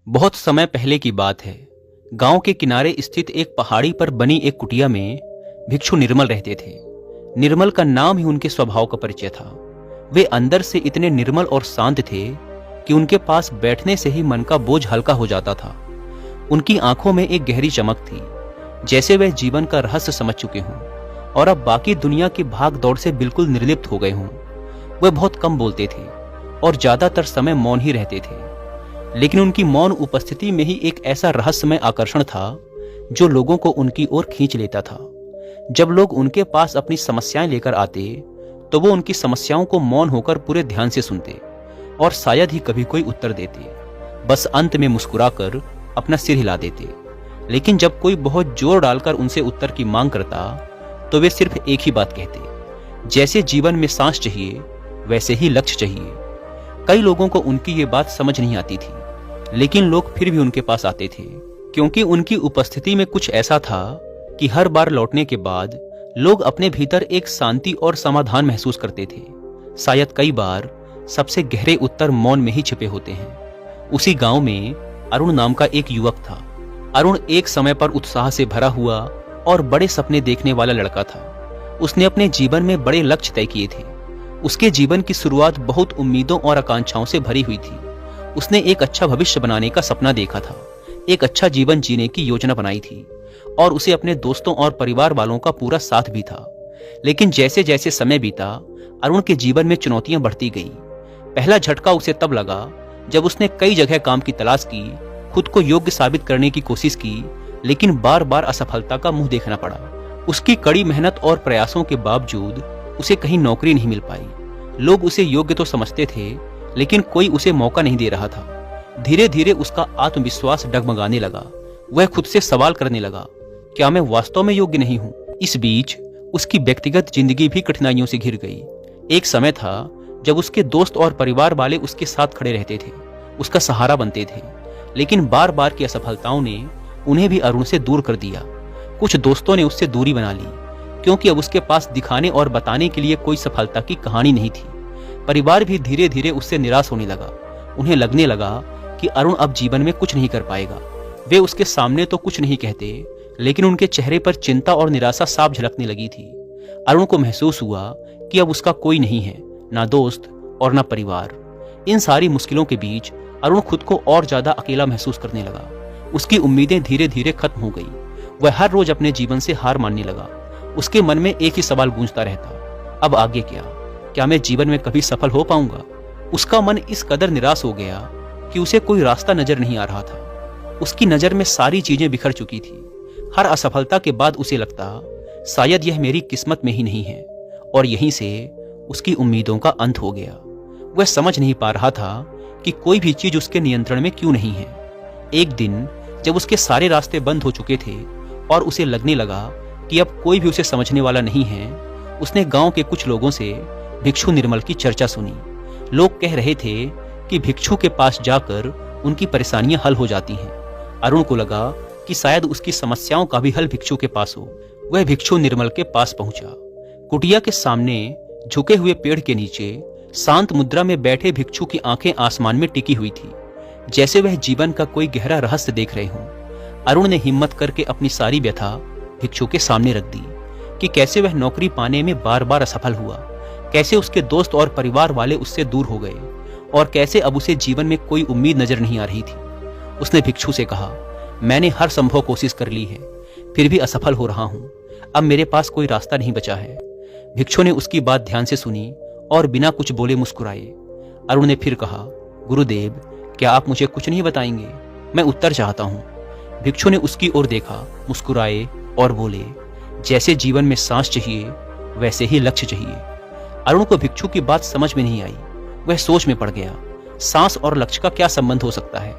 बहुत समय पहले की बात है। गांव के किनारे स्थित एक पहाड़ी पर बनी एक कुटिया में भिक्षु निर्मल रहते थे। निर्मल का नाम ही उनके स्वभाव का परिचय था। वे अंदर से इतने निर्मल और शांत थे कि उनके पास बैठने से ही मन का बोझ हल्का हो जाता था। उनकी आंखों में एक गहरी चमक थी, जैसे वह जीवन का रहस्य समझ चुके हों और अब बाकी दुनिया की भाग दौड़ से बिल्कुल निर्लिप्त हो गए हों। वे बहुत कम बोलते थे और ज्यादातर समय मौन ही रहते थे, लेकिन उनकी मौन उपस्थिति में ही एक ऐसा रहस्यमय आकर्षण था जो लोगों को उनकी ओर खींच लेता था। जब लोग उनके पास अपनी समस्याएं लेकर आते तो वो उनकी समस्याओं को मौन होकर पूरे ध्यान से सुनते और शायद ही कभी कोई उत्तर देते, बस अंत में मुस्कुराकर अपना सिर हिला देते। लेकिन जब कोई बहुत जोर डालकर उनसे उत्तर की मांग करता तो वे सिर्फ एक ही बात कहते, जैसे जीवन में सांस चाहिए वैसे ही लक्ष्य चाहिए। कई लोगों को उनकी ये बात समझ नहीं आती थी, लेकिन लोग फिर भी उनके पास आते थे, क्योंकि उनकी उपस्थिति में कुछ ऐसा था कि हर बार लौटने के बाद लोग अपने भीतर एक शांति और समाधान महसूस करते थे। शायद कई बार सबसे गहरे उत्तर मौन में ही छिपे होते हैं। उसी गांव में अरुण नाम का एक युवक था। अरुण एक समय पर उत्साह से भरा हुआ और बड़े सपने देखने वाला लड़का था। उसने अपने जीवन में बड़े लक्ष्य तय किए थे। उसके जीवन की शुरुआत बहुत उम्मीदों और आकांक्षाओं से भरी हुई थी। उसने एक अच्छा भविष्य बनाने का सपना देखा था, एक अच्छा जीवन जीने की योजना बनाई थी और उसे अपने दोस्तों और परिवार वालों का पूरा साथ भी था। लेकिन जैसे जैसे समय बीता, अरुण के जीवन में चुनौतियां बढ़ती गई। पहला झटका उसे तब लगा जब उसने कई जगह काम की तलाश की, खुद को योग्य साबित करने की कोशिश की, लेकिन बार बार असफलता का मुंह देखना पड़ा। उसकी कड़ी मेहनत और प्रयासों के बावजूद उसे कहीं नौकरी नहीं मिल पाई। लोग उसे योग्य तो समझते थे, लेकिन कोई उसे मौका नहीं दे रहा था। धीरे धीरे उसका आत्मविश्वास डगमगाने लगा। वह खुद से सवाल करने लगा, क्या मैं वास्तव में योग्य नहीं हूँ? इस बीच उसकी व्यक्तिगत जिंदगी भी कठिनाइयों से घिर गई। एक समय था जब उसके दोस्त और परिवार वाले उसके साथ खड़े रहते थे, उसका सहारा बनते थे, लेकिन बार बार की असफलताओं ने उन्हें भी अरुण से दूर कर दिया। कुछ दोस्तों ने उससे दूरी बना ली, क्योंकि अब उसके पास दिखाने और बताने के लिए कोई सफलता की कहानी नहीं थी। परिवार भी धीरे धीरे उससे निराश होने लगा। उन्हें लगने लगा कि अरुण अब जीवन में कुछ नहीं कर पाएगा। वे उसके सामने तो कुछ नहीं कहते, लेकिन उनके चेहरे पर चिंता और निराशा साफ झलकने लगी थी। अरुण को महसूस हुआ कि अब उसका कोई नहीं है, ना दोस्त और ना परिवार। इन सारी मुश्किलों के बीच अरुण खुद को और ज्यादा अकेला महसूस करने लगा। उसकी उम्मीदें धीरे धीरे खत्म हो गई। वह हर रोज अपने जीवन से हार मानने लगा। उसके मन में एक ही सवाल गूंजता रहता, अब आगे क्या? क्या मैं जीवन में कभी सफल हो पाऊंगा? उसका मन इस कदर निराश हो गया कि उसे कोई रास्ता नजर नहीं आ रहा था। उसकी नजर में सारी चीजें बिखर चुकी थी। हर असफलता के बाद उसे लगता, शायद यह मेरी किस्मत में ही नहीं है, और यहीं से उसकी उम्मीदों का अंत हो गया। वह समझ नहीं पा रहा था कि कोई भी चीज उसके नियंत्रण में क्यों नहीं है। एक दिन जब उसके सारे रास्ते बंद हो चुके थे और उसे लगने लगा कि अब कोई भी उसे समझने वाला नहीं है, उसने गांव के कुछ लोगों से भिक्षु निर्मल की चर्चा सुनी। लोग कह रहे थे कि भिक्षु के पास जाकर उनकी परेशानियां हल हो जाती हैं। अरुण को लगा कि शायद उसकी समस्याओं का भी हल भिक्षु के पास हो। वह भिक्षु निर्मल के पास पहुंचा। कुटिया के सामने झुके हुए पेड़ के नीचे शांत मुद्रा में बैठे भिक्षु की आंखें आसमान में टिकी हुई थी, जैसे वह जीवन का कोई गहरा रहस्य देख रहे हों। अरुण ने हिम्मत करके अपनी सारी व्यथा भिक्षु के सामने रख दी कि कैसे वह नौकरी पाने में बार बार असफल हुआ, कैसे उसके दोस्त और परिवार वाले उससे दूर हो गए और कैसे अब उसे जीवन में कोई उम्मीद नजर नहीं आ रही थी। उसने भिक्षु से कहा, मैंने हर संभव कोशिश कर ली है, फिर भी असफल हो रहा हूं। अब मेरे पास कोई रास्ता नहीं बचा है। भिक्षु ने उसकी बात ध्यान से सुनी और बिना कुछ बोले मुस्कुराए। अरुण ने फिर कहा, गुरुदेव, क्या आप मुझे कुछ नहीं बताएंगे? मैं उत्तर चाहता हूं। भिक्षु ने उसकी ओर देखा, मुस्कुराए और बोले, जैसे जीवन में सांस चाहिए वैसे ही लक्ष्य चाहिए। अरुण को भिक्षु की बात समझ में नहीं आई। वह सोच में पड़ गया, सांस और लक्ष्य का क्या संबंध हो सकता है?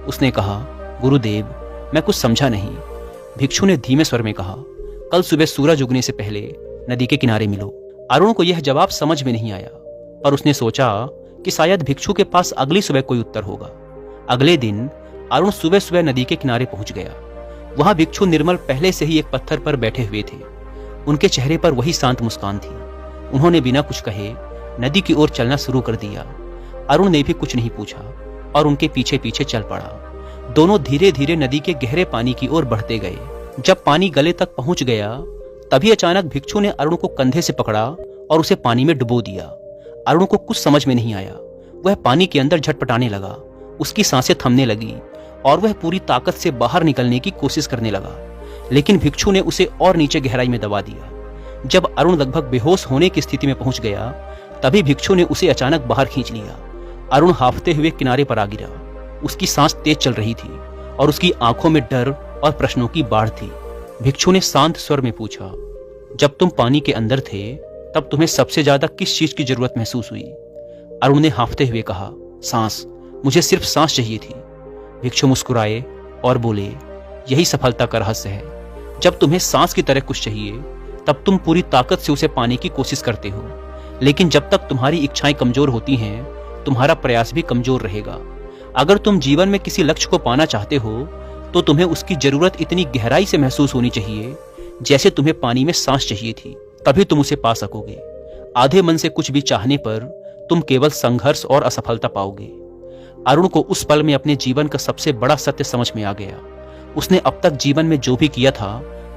उसने कहा, गुरुदेव, मैं कुछ समझा नहीं। भिक्षु ने धीमे स्वर में कहा, कल सुबह सूरज उगने से पहले नदी के किनारे मिलो। अरुण को यह जवाब समझ में नहीं आया, पर उसने सोचा कि शायद भिक्षु के पास अगली सुबह कोई उत्तर होगा। अगले दिन अरुण सुबह सुबह नदी के किनारे पहुंच गया। वहां भिक्षु निर्मल पहले से ही एक पत्थर पर बैठे हुए थे। उनके चेहरे पर वही शांत मुस्कान थी। उन्होंने बिना कुछ कहे नदी की ओर चलना शुरू कर दिया। अरुण ने भी कुछ नहीं पूछा और उनके पीछे पीछे चल पड़ा। दोनों धीरे धीरे नदी के गहरे पानी की ओर बढ़ते गए। जब पानी गले तक पहुंच गया तभी अचानक भिक्षु ने अरुण को कंधे से पकड़ा और उसे पानी में डुबो दिया। अरुण को कुछ समझ में नहीं आया। वह पानी के अंदर झटपटाने लगा, उसकी सांसें थमने लगी और वह पूरी ताकत से बाहर निकलने की कोशिश करने लगा, लेकिन भिक्षु ने उसे और नीचे गहराई में दबा दिया। जब अरुण लगभग बेहोश होने की स्थिति में पहुंच गया तभी भिक्षु ने उसे अचानक बाहर खींच लिया। अरुण हांफते हुए किनारे पर आ गिरा। उसकी सांस तेज चल रही थी और उसकी आंखों में डर और प्रश्नों की बाढ़ थी। भिक्षु ने शांत स्वर में पूछा, जब तुम पानी के अंदर थे तब तुम्हें सबसे ज्यादा किस चीज की जरूरत महसूस हुई? अरुण ने हांफते हुए कहा, सांस, मुझे सिर्फ सांस चाहिए थी। भिक्षु मुस्कुराए और बोले, यही सफलता का रहस्य है। जब तुम्हें सांस की तरह कुछ चाहिए तब तुम पूरी ताकत से उसे पाने की कोशिश करते हो, लेकिन जब तक तुम्हारी इच्छाएं कमजोर होती हैं तुम्हारा प्रयास भी कमजोर रहेगा। अगर तुम जीवन में किसी लक्ष्य को पाना चाहते हो तो तुम्हें उसकी जरूरत इतनी गहराई से महसूस होनी चाहिए जैसे तुम्हें पानी में सांस चाहिए थी, तभी तुम उसे पा सकोगे। आधे मन से कुछ भी चाहने पर तुम केवल संघर्ष और असफलता पाओगे। अरुण को उस पल में अपने जीवन का सबसे बड़ा सत्य समझ में आ गया। उसने अब तक जीवन में जो भी किया था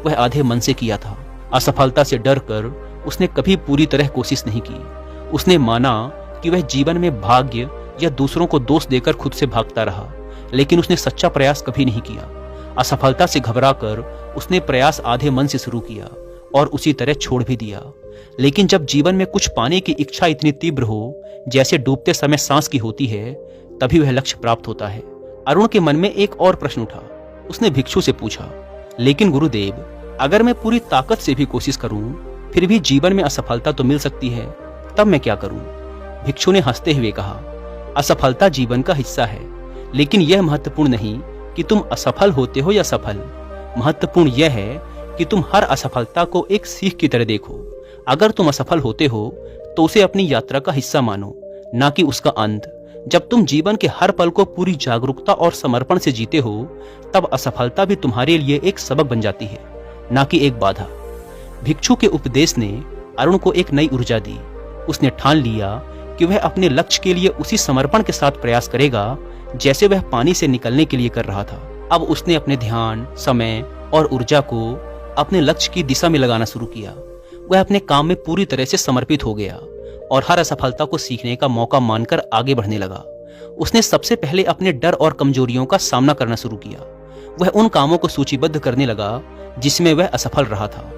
वह आधे मन से किया था। असफलता से डर कर उसने कभी पूरी तरह कोशिश नहीं की। उसने माना कि वह जीवन में भाग्य या दूसरों को दोष देकर खुद से भागता रहा, लेकिन उसने सच्चा प्रयास कभी नहीं किया। असफलता से घबराकर उसने प्रयास आधे मन से शुरू किया और उसी तरह छोड़ भी दिया। लेकिन जब जीवन में कुछ पाने की इच्छा इतनी तीव्र हो जैसे डूबते समय सांस की होती है, तभी वह लक्ष्य प्राप्त होता है। अरुण के मन में एक और प्रश्न उठा। उसने भिक्षु से पूछा, लेकिन गुरुदेव, अगर मैं पूरी ताकत से भी कोशिश करूं फिर भी जीवन में असफलता तो मिल सकती है, तब मैं क्या करूं? भिक्षु ने हंसते हुए कहा, असफलता जीवन का हिस्सा है, लेकिन यह महत्वपूर्ण नहीं कि तुम असफल होते हो या सफल। महत्वपूर्ण यह है कि तुम हर असफलता को एक सीख की तरह देखो। अगर तुम असफल होते हो तो उसे अपनी यात्रा का हिस्सा मानो, ना कि उसका अंत। जब तुम जीवन के हर पल को पूरी जागरूकता और समर्पण से जीते हो तब असफलता भी तुम्हारे लिए एक सबक बन जाती है, ना कि एक बाधा। भिक्षु के उपदेश ने अरुण को एक नई ऊर्जा दी। उसने ठान लिया कि वह अपने लक्ष्य के लिए उसी समर्पण के साथ प्रयास करेगा जैसे वह पानी से निकलने के लिए कर रहा था। अब उसने अपने ध्यान, समय और ऊर्जा को अपने लक्ष्य की दिशा में लगाना शुरू किया। वह अपने काम में पूरी तरह से समर्पित हो गया और हर असफलता को सीखने का मौका मानकर आगे बढ़ने लगा। उसने सबसे पहले अपने डर और कमजोरियों का सामना करना शुरू किया। वह उन कामों को सूचीबद्ध करने लगा जिसमें वह असफल रहा था।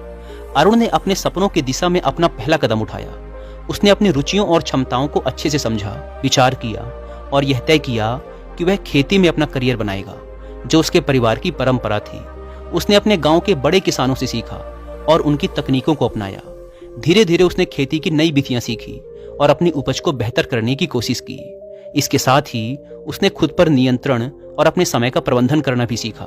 अरुण ने अपने सपनों की दिशा में अपना पहला कदम उठाया। उसने अपनी रुचियों और क्षमताओं को अच्छे से समझा, विचार किया और यह तय किया कि वह खेती में अपना करियर बनाएगा, जो उसके परिवार की परंपरा थी। उसने अपने गांव के बड़े किसानों से सीखा और उनकी तकनीकों को अपनाया। धीरे धीरे उसने खेती की नई विधियां सीखी और अपनी उपज को बेहतर करने की कोशिश की। इसके साथ ही उसने खुद पर नियंत्रण और अपने समय का प्रबंधन करना भी सीखा।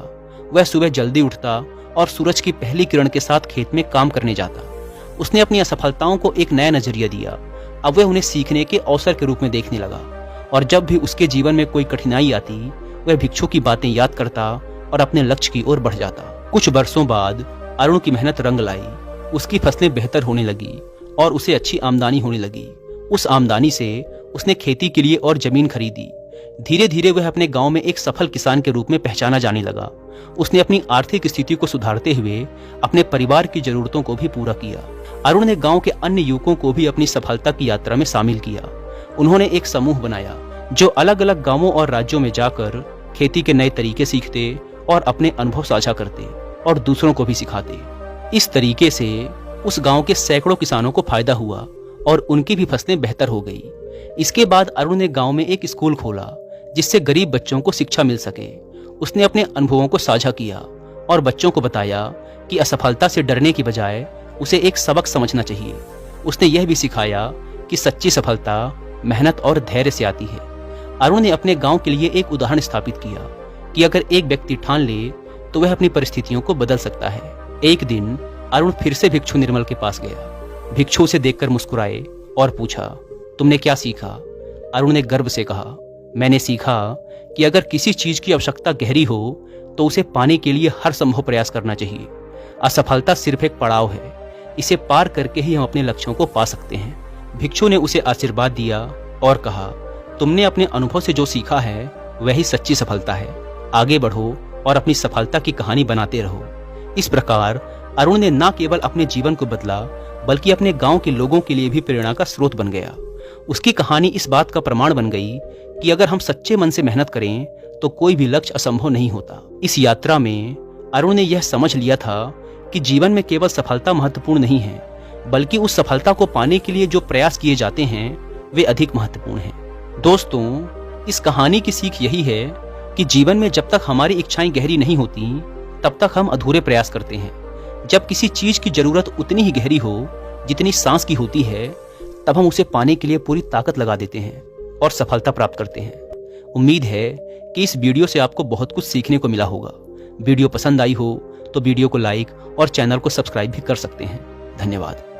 वह सुबह जल्दी उठता और सूरज की पहली किरण के साथ खेत में काम करने जाता। उसने अपनी असफलताओं को एक नया नजरिया दिया। अब वह उन्हें सीखने के अवसर के रूप में देखने लगा और जब भी उसके जीवन में कोई कठिनाई आती वह भिक्षु की बातें याद करता और अपने लक्ष्य की ओर बढ़ जाता। कुछ वर्षों बाद अरुण की मेहनत रंग लाई। उसकी फसलें बेहतर होने लगी और उसे अच्छी आमदनी होने लगी। उस आमदनी से उसने खेती के लिए और जमीन खरीदी। धीरे धीरे वह अपने गांव में एक सफल किसान के रूप में पहचाना जाने लगा। उसने अपनी आर्थिक स्थिति को सुधारते हुए अपने परिवार की जरूरतों को भी पूरा किया। अरुण ने गांव के अन्य युवकों को भी अपनी सफलता की यात्रा में शामिल किया। उन्होंने एक समूह बनाया जो अलग अलग गांवों और राज्यों में जाकर खेती के नए तरीके सीखते और अपने अनुभव साझा करते और दूसरों को भी सिखाते। इस तरीके से उस गांव के सैकड़ों किसानों को फायदा हुआ और उनकी भी फसलें बेहतर हो गई। इसके बाद अरुण ने गांव में एक स्कूल खोला जिससे गरीब बच्चों को शिक्षा मिल सके। उसने अपने अनुभवों को साझा किया और बच्चों को बताया कि असफलता से डरने की बजाय उसे एक सबक समझना चाहिए। उसने यह भी सिखाया कि सच्ची सफलता मेहनत और धैर्य से आती है। अरुण ने अपने गांव के लिए एक उदाहरण स्थापित किया कि अगर एक व्यक्ति ठान ले तो वह अपनी परिस्थितियों को बदल सकता है। एक दिन अरुण फिर से भिक्षु निर्मल के पास गया। भिक्षु उसे देखकर मुस्कुराए और पूछा, तुमने क्या सीखा? अरुण ने गर्व से कहा, मैंने सीखा कि अगर किसी चीज की आवश्यकता गहरी हो तो उसे पाने के लिए हर संभव प्रयास करना चाहिए। असफलता सिर्फ एक पड़ाव है, इसे पार करके ही हम अपने लक्ष्यों को पा सकते हैं। भिक्षु ने उसे आशीर्वाद दिया और कहा, तुमने अपने अनुभव से जो सीखा है वही सच्ची सफलता है। आगे बढ़ो और अपनी सफलता की कहानी बनाते रहो। इस प्रकार अरुण ने न केवल अपने जीवन को बदला बल्कि अपने गांव के लोगों के लिए भी प्रेरणा का स्रोत बन गया। उसकी कहानी इस बात का प्रमाण बन गई कि अगर हम सच्चे मन से मेहनत करें तो कोई भी लक्ष्य असंभव नहीं होता। इस यात्रा में अरुण ने यह समझ लिया था कि जीवन में केवल सफलता महत्वपूर्ण नहीं है, बल्कि उस सफलता को पाने के लिए जो प्रयास किए जाते हैं वे अधिक महत्वपूर्ण हैं। दोस्तों, इस कहानी की सीख यही है कि जीवन में जब तक हमारी इच्छाएं गहरी नहीं होती तब तक हम अधूरे प्रयास करते हैं। जब किसी चीज की जरूरत उतनी ही गहरी हो जितनी सांस की होती है, तब हम उसे पाने के लिए पूरी ताकत लगा देते हैं और सफलता प्राप्त करते हैं। उम्मीद है कि इस वीडियो से आपको बहुत कुछ सीखने को मिला होगा। वीडियो पसंद आई हो तो वीडियो को लाइक और चैनल को सब्सक्राइब भी कर सकते हैं। धन्यवाद।